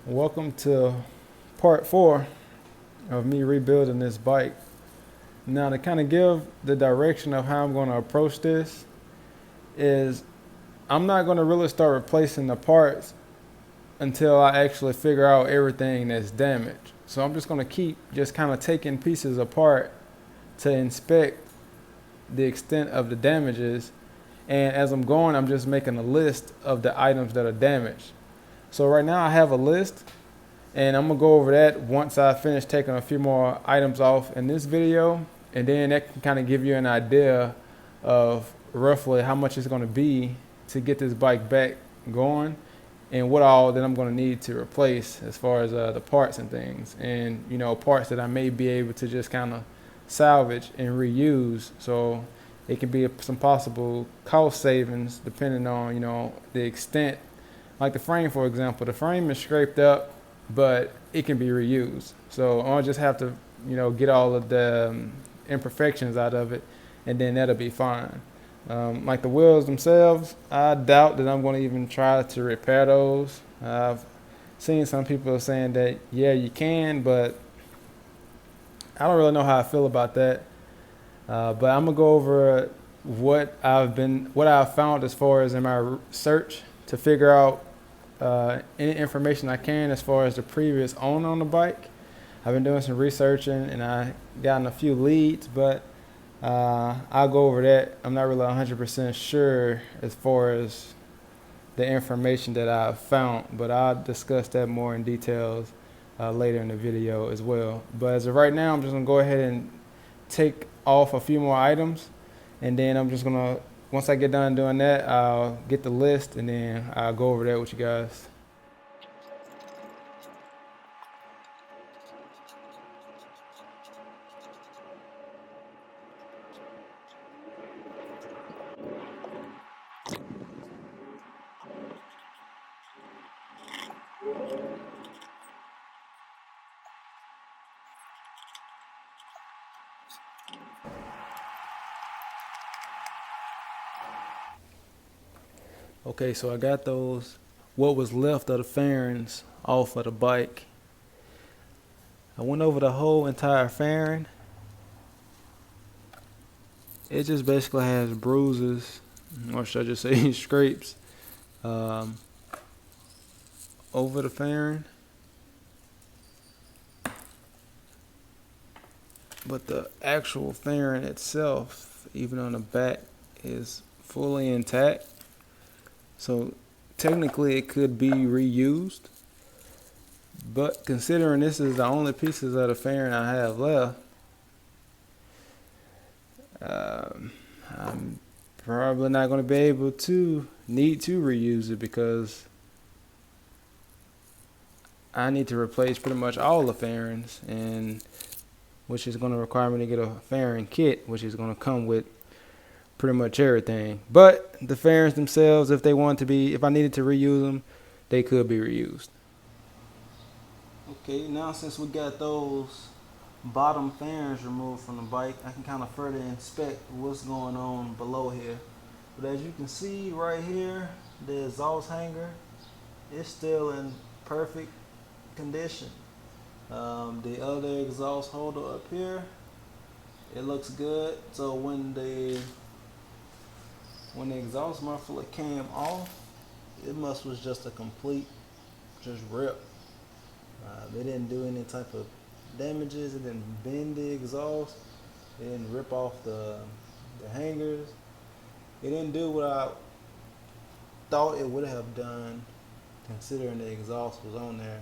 Welcome to part 4 of me rebuilding this bike. Now, to kind of give the direction of how I'm going to approach this is I'm not going to really start replacing the parts until I actually figure out everything that's damaged. So I'm just going to keep just kind of taking pieces apart to inspect the extent of the damages. And as I'm going, I'm just making a list of the items that are damaged. So right now I have a list, and I'm gonna go over that once I finish taking a few more items off in this video, and then that can kind of give you an idea of roughly how much it's gonna be to get this bike back going, and what all that I'm gonna need to replace as far as the parts and things, and parts that I may be able to just kind of salvage and reuse. So it can be some possible cost savings depending on the extent. Like the frame, for example, the frame is scraped up, but it can be reused. So I'll just have to, get all of the imperfections out of it, and then that'll be fine. Like the wheels themselves, I doubt that I'm going to even try to repair those. I've seen some people saying that, yeah, you can, but I don't really know how I feel about that. But I'm gonna go over what I've found as far as in my search to figure out any information I can as far as the previous owner on the bike. I've been doing some researching and I gotten a few leads, but I'll go over that. I'm not really 100% sure as far as the information that I've found, but I'll discuss that more in details later in the video as well. But as of right now, I'm just gonna go ahead and take off a few more items, and then I'm just gonna, once I get done doing that, I'll get the list and then I'll go over that with you guys. Okay, so I got what was left of the fairings off of the bike. I went over the whole entire fairing. It just basically has bruises, or should I just say scrapes, over the fairing. But the actual fairing itself, even on the back, is fully intact. So technically it could be reused, but considering this is the only pieces of the fairing I have left, I'm probably not going to be able to need to reuse it, because I need to replace pretty much all the fairings, and which is going to require me to get a fairing kit, which is going to come with pretty much everything. But the fairings themselves, if I needed to reuse them, they could be reused. Okay, now since we got those bottom fairings removed from the bike, I can kind of further inspect what's going on below here. But as you can see right here, the exhaust hanger is still in perfect condition. The other exhaust holder up here, it looks good. So when the exhaust muffler came off, it was just a complete rip. They didn't do any type of damages. It didn't bend the exhaust. It didn't rip off the hangers. It didn't do what I thought it would have done, considering the exhaust was on there.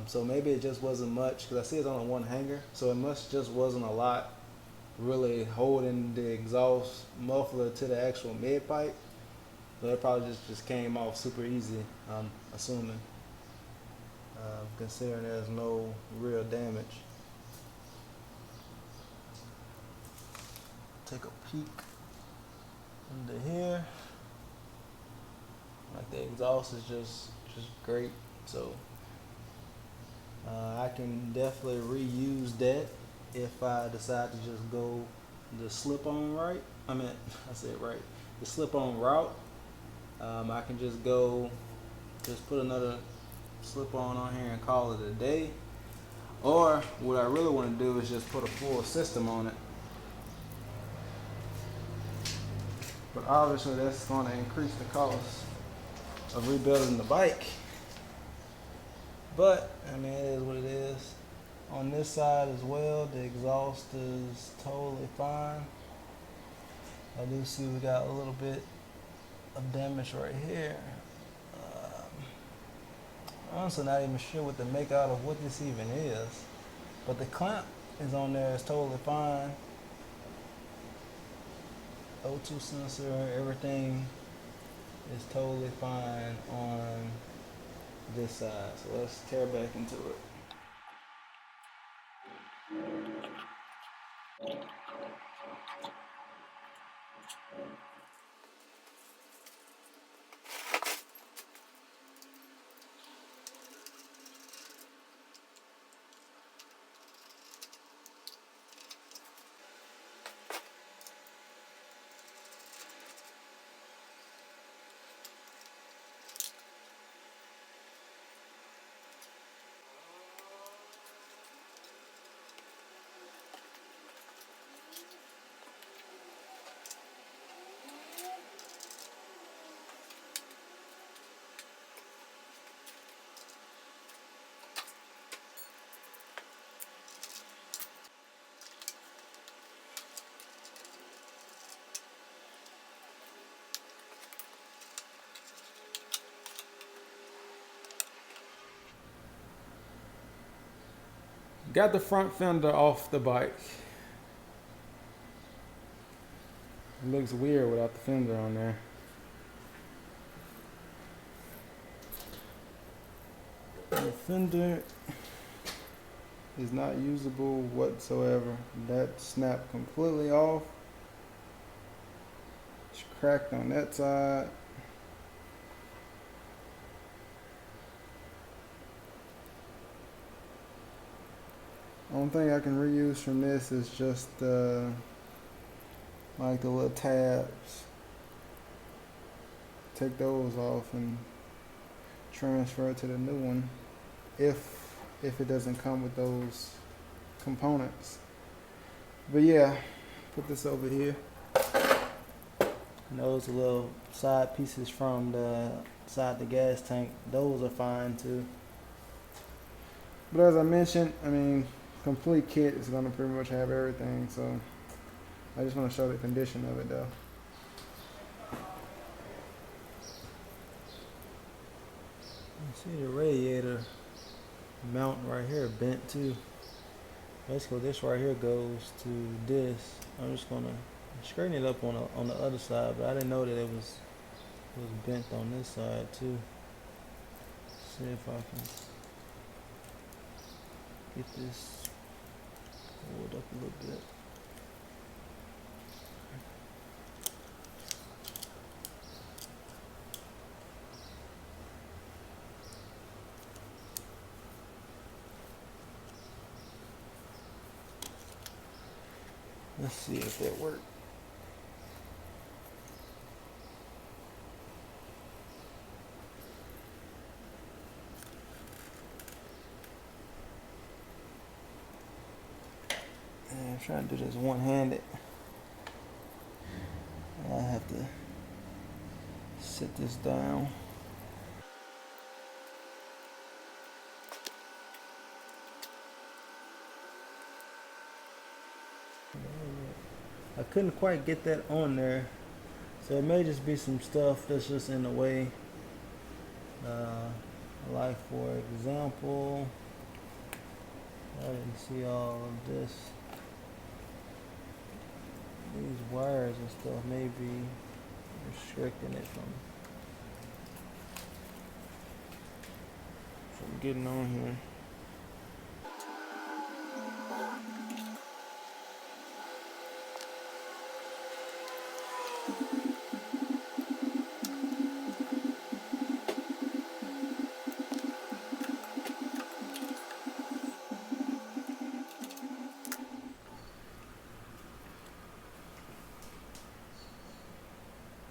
So maybe it just wasn't much, because I see it's on one hanger, so it just wasn't a lot really holding the exhaust muffler to the actual mid pipe. So it probably just came off super easy, I'm assuming, considering there's no real damage. Take a peek under here. Like the exhaust is just great, so I can definitely reuse that if I decide to just go the slip-on right. I said right. The slip-on route. I can just put another slip on here and call it a day. Or what I really want to do is just put a full system on it. But obviously that's going to increase the cost of rebuilding the bike. But I mean, it is what it is. On this side as well, the exhaust is totally fine. I do see we got a little bit of damage right here. Honestly, not even sure what to make out of what this even is. But the clamp is on there, it's totally fine. O2 sensor, everything is totally fine on this side. So let's tear back into it. Got the front fender off the bike. It looks weird without the fender on there. The fender is not usable whatsoever. That snapped completely off. It's cracked on that side. Only thing I can reuse from this is just like the little tabs. Take those off and transfer it to the new one if it doesn't come with those components. But yeah, put this over here. And those are little side pieces from the side the gas tank. Those are fine too. But as I mentioned, I mean, complete kit is going to pretty much have everything, so I just want to show the condition of it though. You see the radiator mount right here bent too. Basically this right here goes to this. I'm just going to straighten it up on the other side, but I didn't know that it was bent on this side too. See if I can get this pulled up a little bit. Let's see if that works. I'm trying to do this one-handed. I have to sit this down. I couldn't quite get that on there, so it may just be some stuff that's just in the way. Like for example, I didn't see all of this. These wires and stuff may be restricting it from getting on here.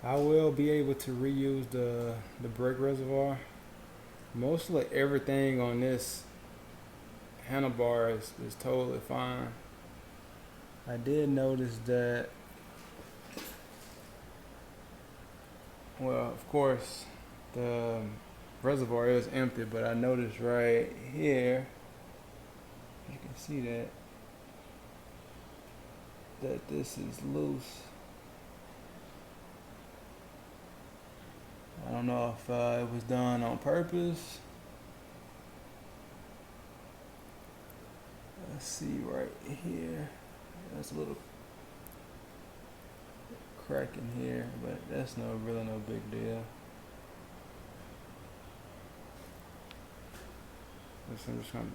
I will be able to reuse the brake reservoir Mostly everything on this handlebar is totally fine. I did notice that, well, of course, the reservoir is empty, but I noticed right here, you can see that this is loose. I don't know if it was done on purpose. Let's see right here. There's a little crack in here, but that's really no big deal. So I'm just gonna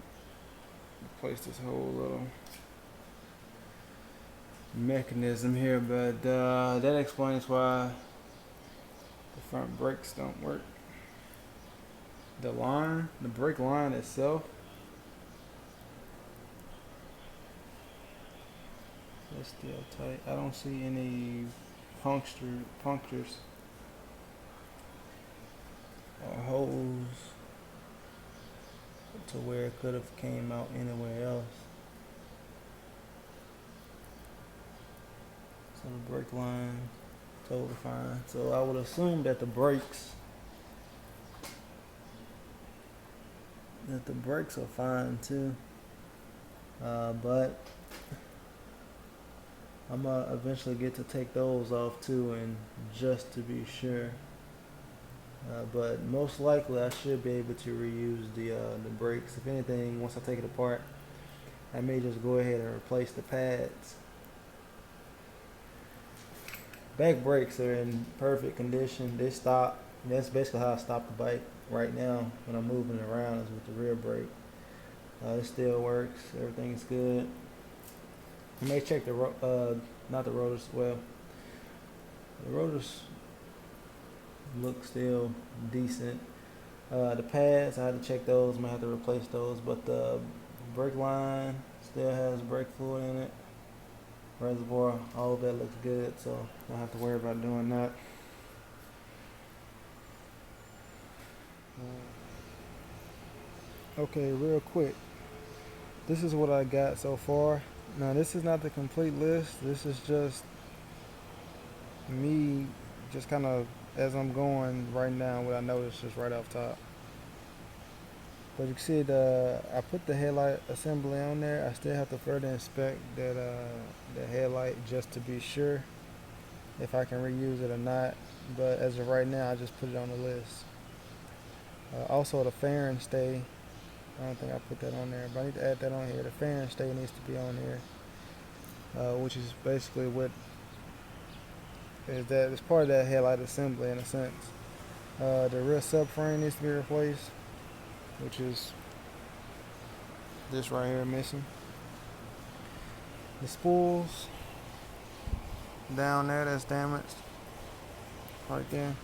replace this whole little mechanism here, but that explains why the front brakes don't work. The brake line itself, it's still tight. I don't see any punctures or holes to where it could have came out anywhere else. So the brake line, totally fine. So I would assume that the brakes are fine too. But I'm gonna eventually get to take those off too, and just to be sure. But most likely I should be able to reuse the brakes. If anything, once I take it apart, I may just go ahead and replace the pads. Back brakes are in perfect condition. They stop. That's basically how I stop the bike right now when I'm moving around, is with the rear brake. It still works. Everything's good. I may check not the rotors. Well, the rotors look still decent. The pads, I had to check those. Might have to replace those. But the brake line still has brake fluid in it. Reservoir, all of that looks good, so don't have to worry about doing that. Okay, real quick, this is what I got so far. Now this is not the complete list. This is just me, just kind of as I'm going right now, what I noticed just right off top. But you can see I put the headlight assembly on there. I still have to further inspect the headlight just to be sure if I can reuse it or not. But as of right now, I just put it on the list. Also the fairing stay, I don't think I put that on there, but I need to add that on here. The fairing stay needs to be on here, which is basically what is that. It's part of that headlight assembly in a sense. The rear subframe needs to be replaced, which is this right here missing. The spools down there, that's damaged right there.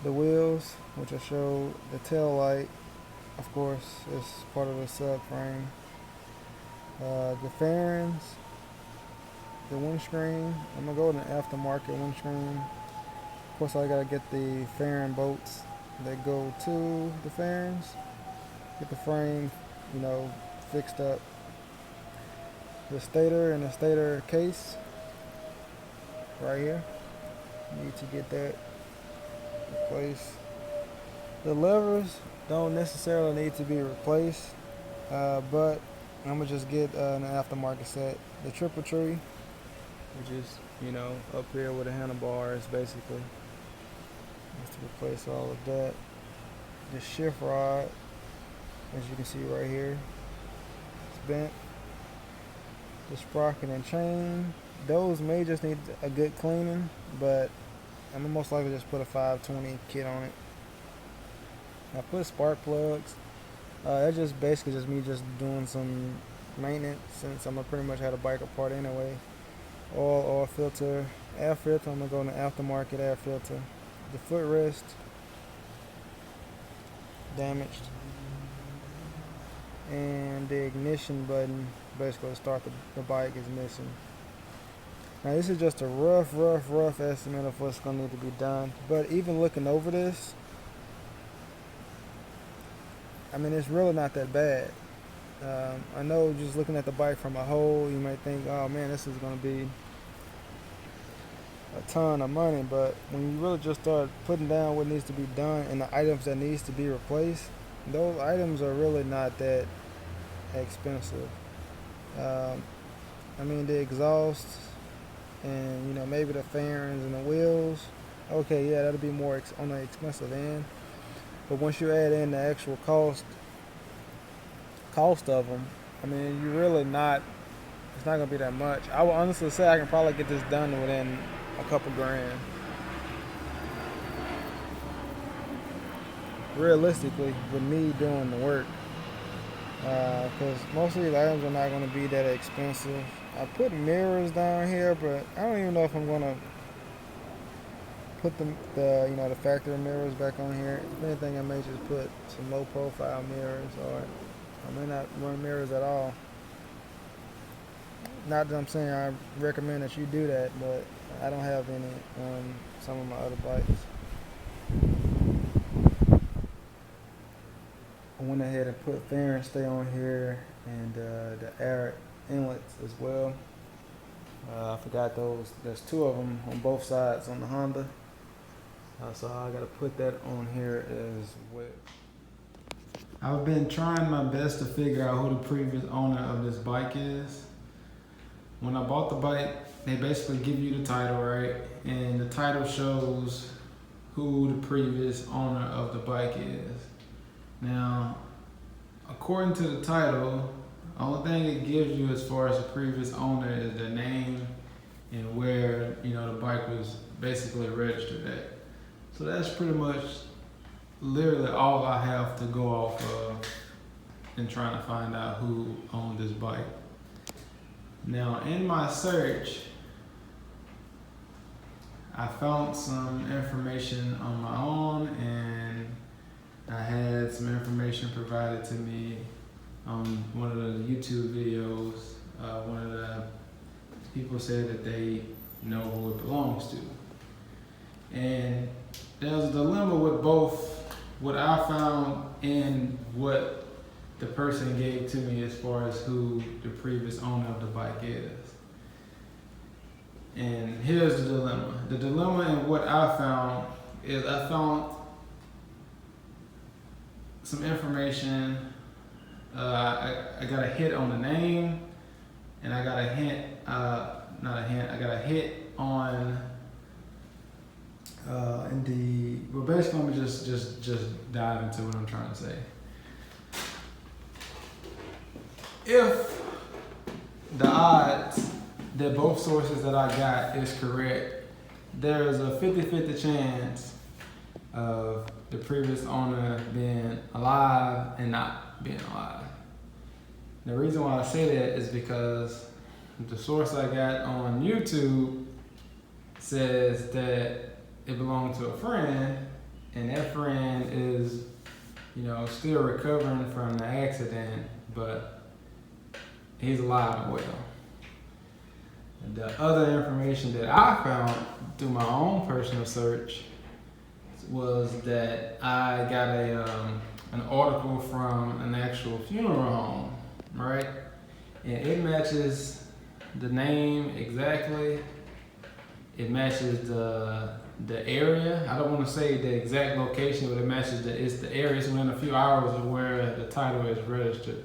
The wheels, which I showed, the tail light, of course, is part of the subframe. The fairings, the windscreen, I'm gonna go with an aftermarket windscreen. Of course, I gotta get the fairing bolts that go to the fairings, get the frame, fixed up. The stator and the stator case right here, need to get that replaced. The levers don't necessarily need to be replaced, but I'm gonna just get an aftermarket set. The triple tree, which is up here with the handlebars, basically. Just to replace all of that. The shift rod, as you can see right here, it's bent. The sprocket and chain, those may just need a good cleaning, but I'm gonna most likely just put a 520 kit on it. I put spark plugs. That's just basically just me just doing some maintenance, since I'm gonna pretty much have the bike apart anyway. Oil filter, air filter, I'm gonna go in the aftermarket air filter. The footrest, damaged. And the ignition button, basically to start the bike, is missing. Now this is just a rough estimate of what's gonna need to be done. But even looking over this, I mean, it's really not that bad. I know just looking at the bike from a whole, you might think, oh man, this is going to be a ton of money, but when you really just start putting down what needs to be done and the items that needs to be replaced, those items are really not that expensive. Um, I mean, the exhaust and maybe the fairings and the wheels. Okay, yeah, that'll be more on the expensive end. But once you add in the actual cost of them, I mean, you really not. It's not gonna be that much. I would honestly say I can probably get this done within a couple grand. Realistically, with me doing the work, because most of these items are not going to be that expensive. I put mirrors down here, but I don't even know if I'm going to put the factory mirrors back on here. If anything, I may just put some low profile mirrors, or I may not run mirrors at all. Not that I'm saying I recommend that you do that, but I don't have any on some of my other bikes. I went ahead and put fairing stay on here and the air inlets as well. I forgot those. There's two of them on both sides on the Honda. So I got to put that on here as well. I've been trying my best to figure out who the previous owner of this bike is. When I bought the bike, they basically give you the title, right? And the title shows who the previous owner of the bike is. Now, according to the title, the only thing it gives you as far as the previous owner is the name and where the bike was basically registered at. So that's pretty much literally all I have to go off of in trying to find out who owned this bike. Now, in my search, I found some information on my own, and I had some information provided to me on one of the YouTube videos. One of the people said that they know who it belongs to. And there's a dilemma with both what I found and what the person gave to me as far as who the previous owner of the bike is. And here's the dilemma. The dilemma in what I found is I found some information. I got a hit on the name, and I got a hint, I got a hit on well, basically, let me just dive into what I'm trying to say. If the odds that both sources that I got is correct, there's a 50-50 chance of the previous owner being alive and not being alive. The reason why I say that is because the source I got on YouTube says that it belonged to a friend, and that friend is, still recovering from the accident, but he's alive and well. And the other information that I found through my own personal search was that I got an article from an actual funeral home, right? And it matches the name exactly. It matches the area. I don't want to say the exact location, but it matches it's the area. It's within a few hours of where the title is registered.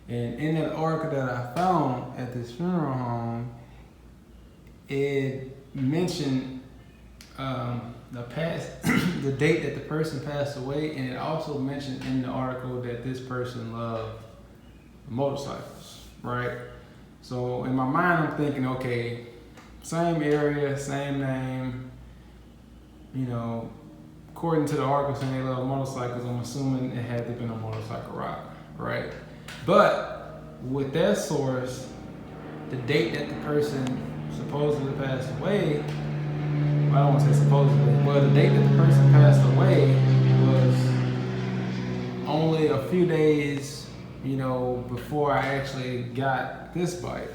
And in that article that I found at this funeral home, it mentioned the date that the person passed away, and it also mentioned in the article that this person loved motorcycles, right? So in my mind, I'm thinking, okay, same area, same name, according to the article saying they love motorcycles, I'm assuming it had to have been a motorcycle ride, right? But with that source, the date that the person supposedly passed away, well, I don't want to say supposedly, but the date that the person passed away was only a few days, before I actually got this bike.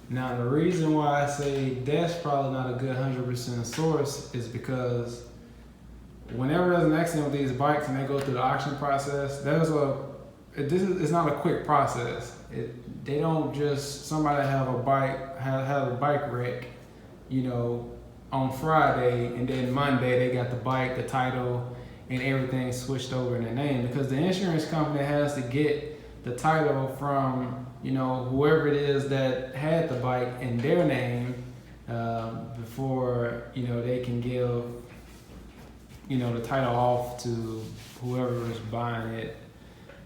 Now, the reason why I say that's probably not a good 100% source is because whenever there's an accident with these bikes and they go through the auction process, it's not a quick process. They don't just, somebody have a bike wreck, you know, on Friday, and then Monday they got the bike, the title, and everything switched over in their name, because the insurance company has to get the title from, you know, whoever it is that had the bike in their name before, you know, they can give, you know, the title off to whoever is buying it,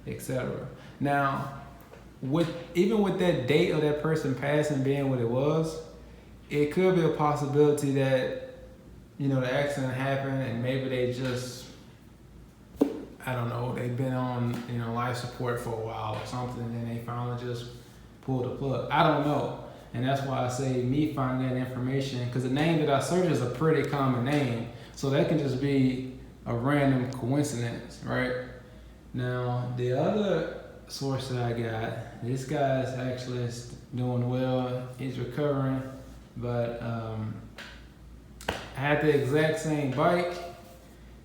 etc. Now, even with that date of that person passing being what it was, it could be a possibility that, you know, the accident happened and maybe they just, I don't know, they've been on, you know, life support for a while or something, and then they finally just pulled the plug. I don't know. And that's why I say me finding that information, because the name that I search is a pretty common name. So that can just be a random coincidence, right? Now, the other source that I got, this guy's actually doing well. He's recovering, but I had the exact same bike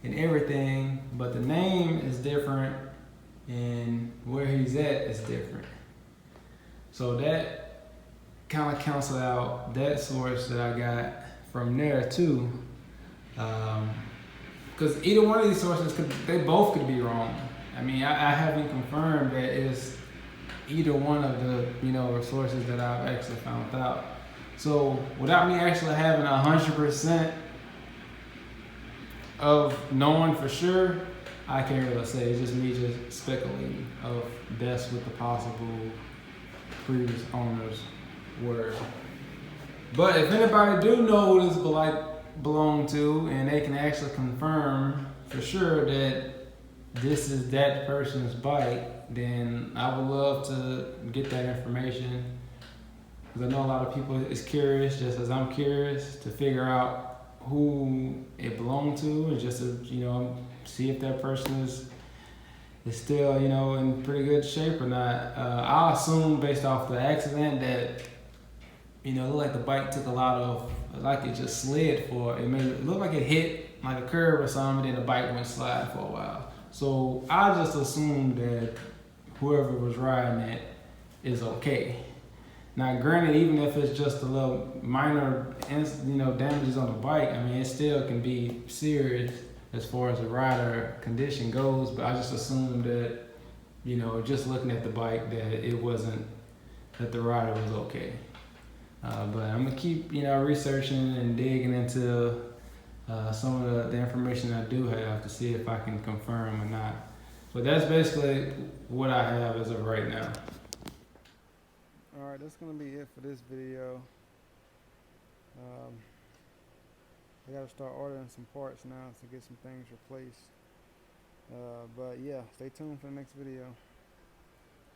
and everything, but the name is different and where he's at is different. So that kind of canceled out that source that I got from there too. Because either one of these sources, they both could be wrong. I mean, I haven't confirmed that it's either one of the, you know, sources that I've actually found out. So without me actually having 100% of knowing for sure, I can't really say. It's just me just speculating of that's what the possible previous owners were. But if anybody do know who this bike belong to, and they can actually confirm for sure that this is that person's bike, then I would love to get that information, because I know a lot of people is curious, just as I'm curious, to figure out who it belonged to, and just to, you know, see if that person is still, you know, in pretty good shape or not. I assume based off the accident that, you know, it looked like the bike took a lot of, like it just slid for, it looked like it hit like a curb or something, and then the bike went slide for a while. So I just assumed that whoever was riding it is okay. Now, granted, even if it's just a little minor, you know, damages on the bike, I mean, it still can be serious as far as the rider condition goes. But I just assumed that, you know, just looking at the bike, that it wasn't, that the rider was okay. But I'm gonna keep, you know, researching and digging into some of the information I do have to see if I can confirm or not. But that's basically what I have as of right now. Alright, that's going to be it for this video. I got to start ordering some parts now to get some things replaced. But yeah, stay tuned for the next video.